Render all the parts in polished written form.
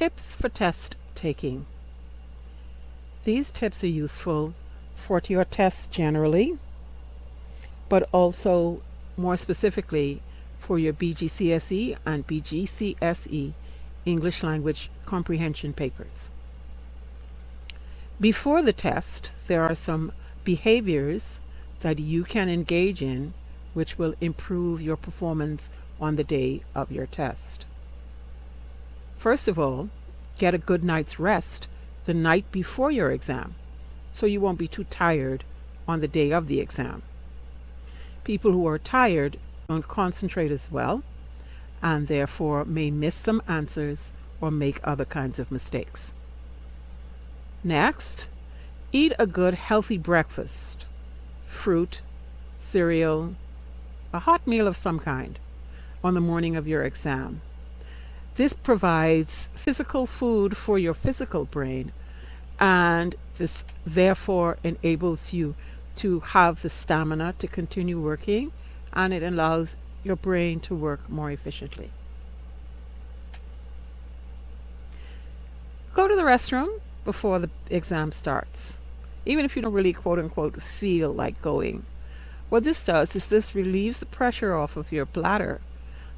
Tips for test taking. These tips are useful for your tests generally, but also more specifically for your BGCSE and BGCSE English Language Comprehension papers. Before the test, there are some behaviors that you can engage in which will improve your performance on the day of your test. First of all, get a good night's rest the night before your exam, so you won't be too tired on the day of the exam. People who are tired don't concentrate as well, and therefore may miss some answers or make other kinds of mistakes. Next, eat a good healthy breakfast, fruit, cereal, a hot meal of some kind on the morning of your exam. This provides physical food for your physical brain, and this therefore enables you to have the stamina to continue working, and it allows your brain to work more efficiently. Go to the restroom before the exam starts, even if you don't really quote unquote feel like going. What this does is this relieves the pressure off of your bladder.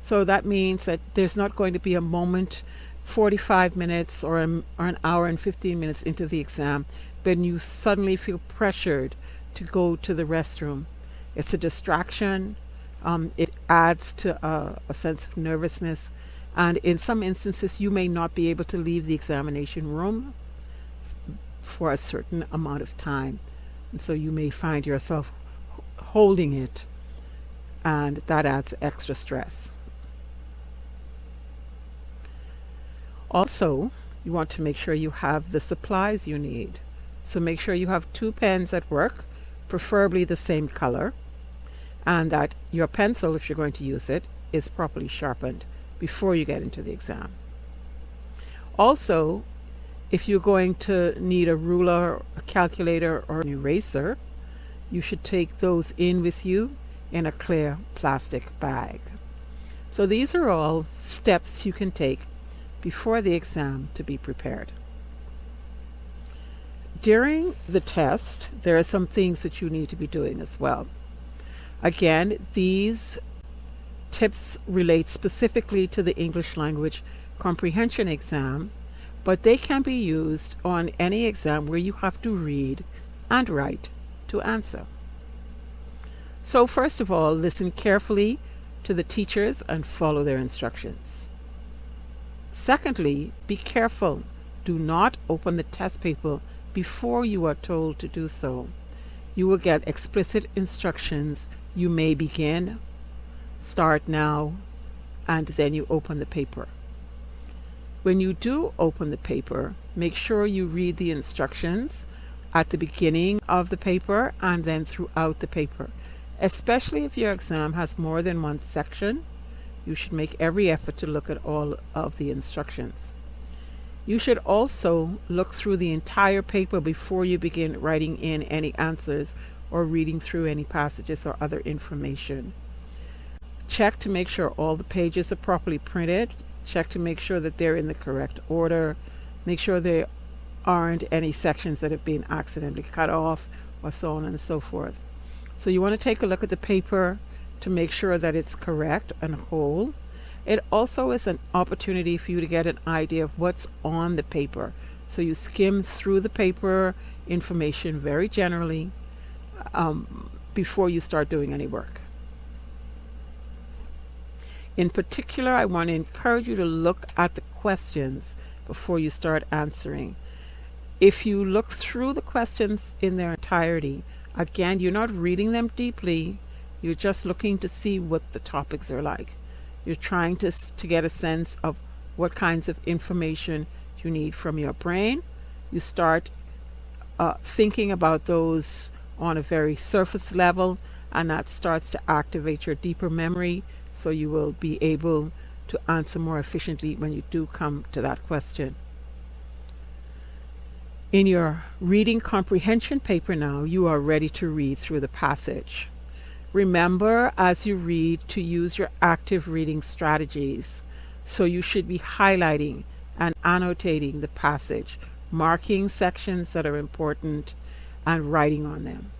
So that means that there's not going to be a moment 45 minutes or an hour and 15 minutes into the exam when you suddenly feel pressured to go to the restroom. It's a distraction. It adds to a sense of nervousness, and in some instances you may not be able to leave the examination room for a certain amount of time, and so you may find yourself holding it, and that adds extra stress. Also, you want to make sure you have the supplies you need. So make sure you have 2 pens at work, preferably the same color, and that your pencil, if you're going to use it, is properly sharpened before you get into the exam. Also, if you're going to need a ruler, a calculator, or an eraser, you should take those in with you in a clear plastic bag. So these are all steps you can take before the exam to be prepared. During the test, there are some things that you need to be doing as well. Again, these tips relate specifically to the English Language Comprehension exam, but they can be used on any exam where you have to read and write to answer. So first of all, listen carefully to the teachers and follow their instructions. Secondly, be careful. Do not open the test paper before you are told to do so. You will get explicit instructions. You may begin, start now, and then you open the paper. When you do open the paper, make sure you read the instructions at the beginning of the paper and then throughout the paper. Especially if your exam has more than one section, you should make every effort to look at all of the instructions. You should also look through the entire paper before you begin writing in any answers or reading through any passages or other information. Check to make sure all the pages are properly printed. Check to make sure that they're in the correct order. Make sure there aren't any sections that have been accidentally cut off, or so on and so forth. So you want to take a look at the paper to make sure that it's correct and whole. It also is an opportunity for you to get an idea of what's on the paper. So you skim through the paper information very generally before you start doing any work. In particular, I want to encourage you to look at the questions before you start answering. If you look through the questions in their entirety, again, you're not reading them deeply. You're just looking to see what the topics are like. You're trying to get a sense of what kinds of information you need from your brain. You start thinking about those on a very surface level, and that starts to activate your deeper memory, so you will be able to answer more efficiently when you do come to that question. In your reading comprehension paper now, you are ready to read through the passage. Remember, as you read, to use your active reading strategies. So you should be highlighting and annotating the passage, marking sections that are important, and writing on them.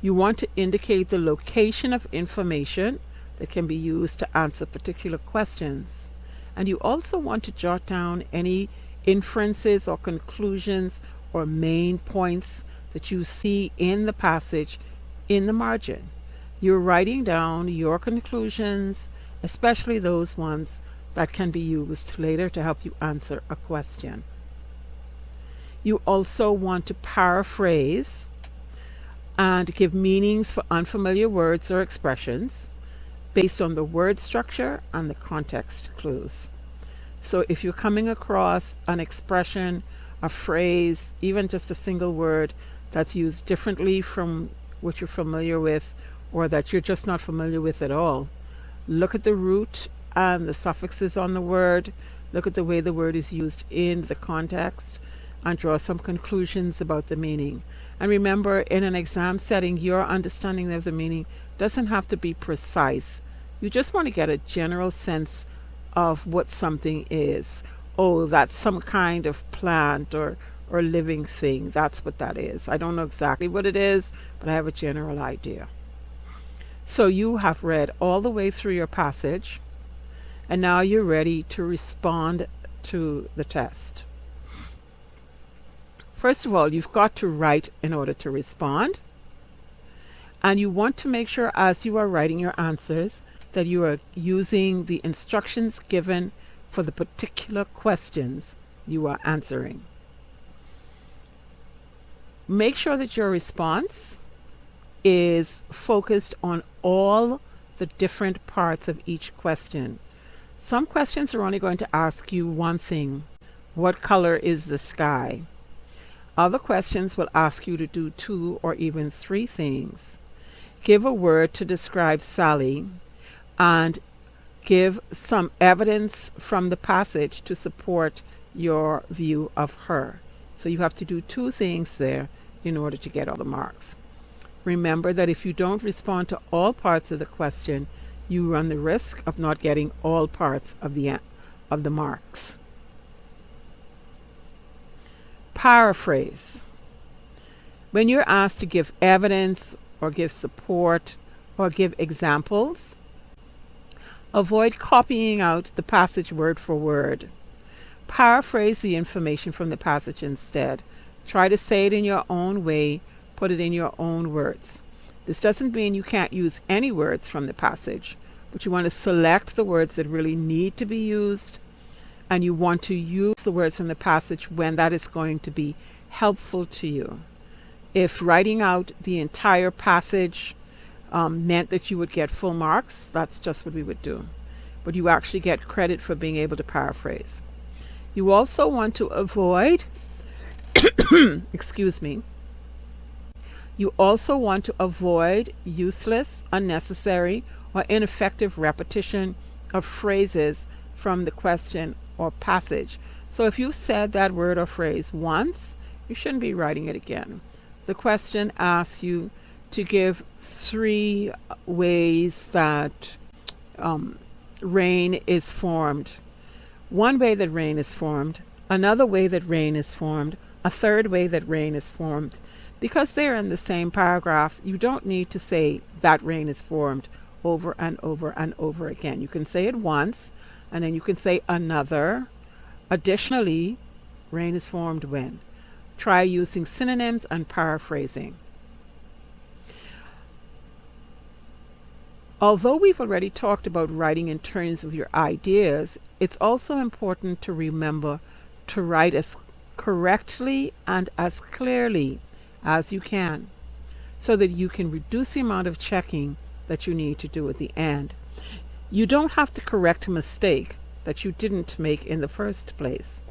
You want to indicate the location of information that can be used to answer particular questions. And you also want to jot down any inferences or conclusions or main points that you see in the passage in the margin. You're writing down your conclusions, especially those ones that can be used later to help you answer a question. You also want to paraphrase and give meanings for unfamiliar words or expressions based on the word structure and the context clues. So if you're coming across an expression, a phrase, even just a single word that's used differently from what you're familiar with, or that you're just not familiar with at all, look at the root and the suffixes on the word, look at the way the word is used in the context, and draw some conclusions about the meaning. And remember, in an exam setting, your understanding of the meaning doesn't have to be precise. You just want to get a general sense of what something is. Oh, that's some kind of plant or living thing. That's what that is. I don't know exactly what it is, but I have a general idea. So you have read all the way through your passage, and now you're ready to respond to the test. First of all, you've got to write in order to respond. And you want to make sure as you are writing your answers that you are using the instructions given for the particular questions you are answering. Make sure that your response is focused on all the different parts of each question. Some questions are only going to ask you one thing. What color is the sky? Other questions will ask you to do 2 or even 3 things. Give a word to describe Sally, and give some evidence from the passage to support your view of her. So you have to do 2 things there in order to get all the marks. Remember that if you don't respond to all parts of the question, you run the risk of not getting all parts of the marks. Paraphrase. When you're asked to give evidence or give support or give examples, avoid copying out the passage word for word. Paraphrase the information from the passage instead. Try to say it in your own way, put it in your own words. This doesn't mean you can't use any words from the passage, but you want to select the words that really need to be used, and you want to use the words from the passage when that is going to be helpful to you. If writing out the entire passage meant that you would get full marks, that's just what we would do. But you actually get credit for being able to paraphrase. You also want to avoid, excuse me, you also want to avoid useless, unnecessary, or ineffective repetition of phrases from the question or passage. So if you've said that word or phrase once, you shouldn't be writing it again. The question asks you to give 3 ways that rain is formed. One way that rain is formed, another way that rain is formed, a third way that rain is formed. Because they're in the same paragraph, you don't need to say that rain is formed over and over and over again. You can say it once, and then you can say another. Additionally, rain is formed when. Try using synonyms and paraphrasing. Although we've already talked about writing in terms of your ideas, it's also important to remember to write as correctly and as clearly as you can, so that you can reduce the amount of checking that you need to do at the end. You don't have to correct a mistake that you didn't make in the first place.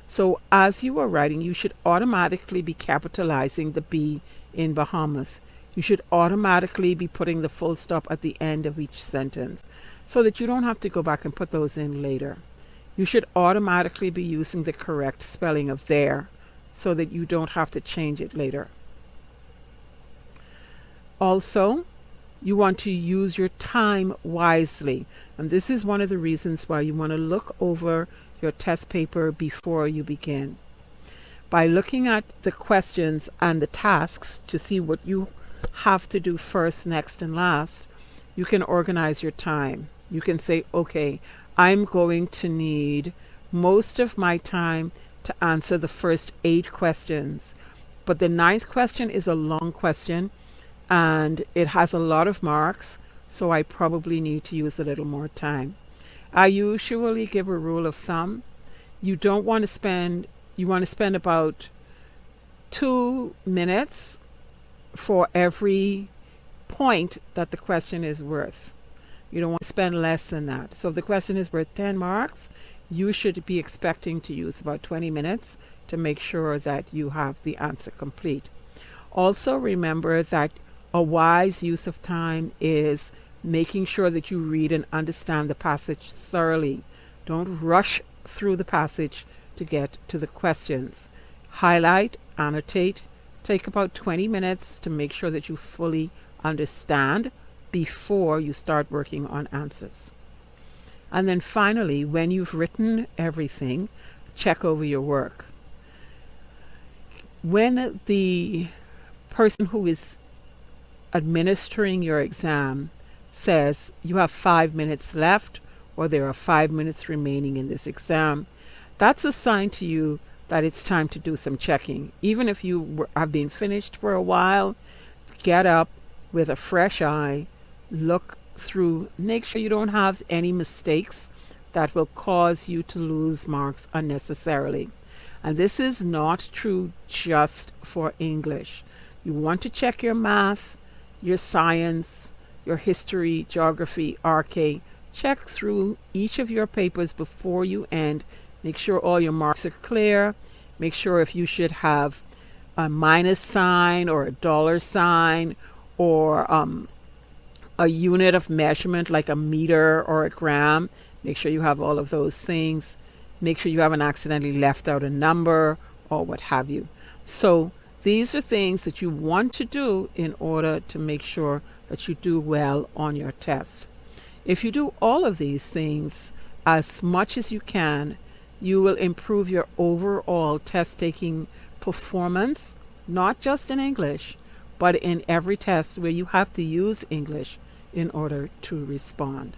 So as you are writing, you should automatically be capitalizing the B in Bahamas. You should automatically be putting the full stop at the end of each sentence, so that you don't have to go back and put those in later. You should automatically be using the correct spelling of there, so that you don't have to change it later. Also, you want to use your time wisely, and this is one of the reasons why you want to look over your test paper before you begin. By looking at the questions and the tasks to see what you have to do first, next, and last, you can organize your time. You can say, okay, I'm going to need most of my time to answer the first 8 questions. But the 9th question is a long question and it has a lot of marks, so I probably need to use a little more time. I usually give a rule of thumb. You want to spend about 2 minutes for every point that the question is worth. You don't want to spend less than that. So if the question is worth 10 marks, you should be expecting to use about 20 minutes to make sure that you have the answer complete. Also remember that a wise use of time is making sure that you read and understand the passage thoroughly. Don't rush through the passage to get to the questions. Highlight, annotate, take about 20 minutes to make sure that you fully understand before you start working on answers. And then finally, when you've written everything, check over your work. When the person who is administering your exam says you have 5 minutes left or there are 5 minutes remaining in this exam, that's a sign to you that it's time to do some checking. Even if you have been finished for a while, get up with a fresh eye, look through, make sure you don't have any mistakes that will cause you to lose marks unnecessarily. And this is not true just for English. You want to check your math, your science, your history, geography, RK. Check through each of your papers before you end. Make sure all your marks are clear. Make sure if you should have a minus sign or a dollar sign or a unit of measurement like a meter or a gram. Make sure you have all of those things. Make sure you haven't accidentally left out a number or what have you. So these are things that you want to do in order to make sure that you do well on your test. If you do all of these things as much as you can, you will improve your overall test-taking performance, not just in English, but in every test where you have to use English in order to respond.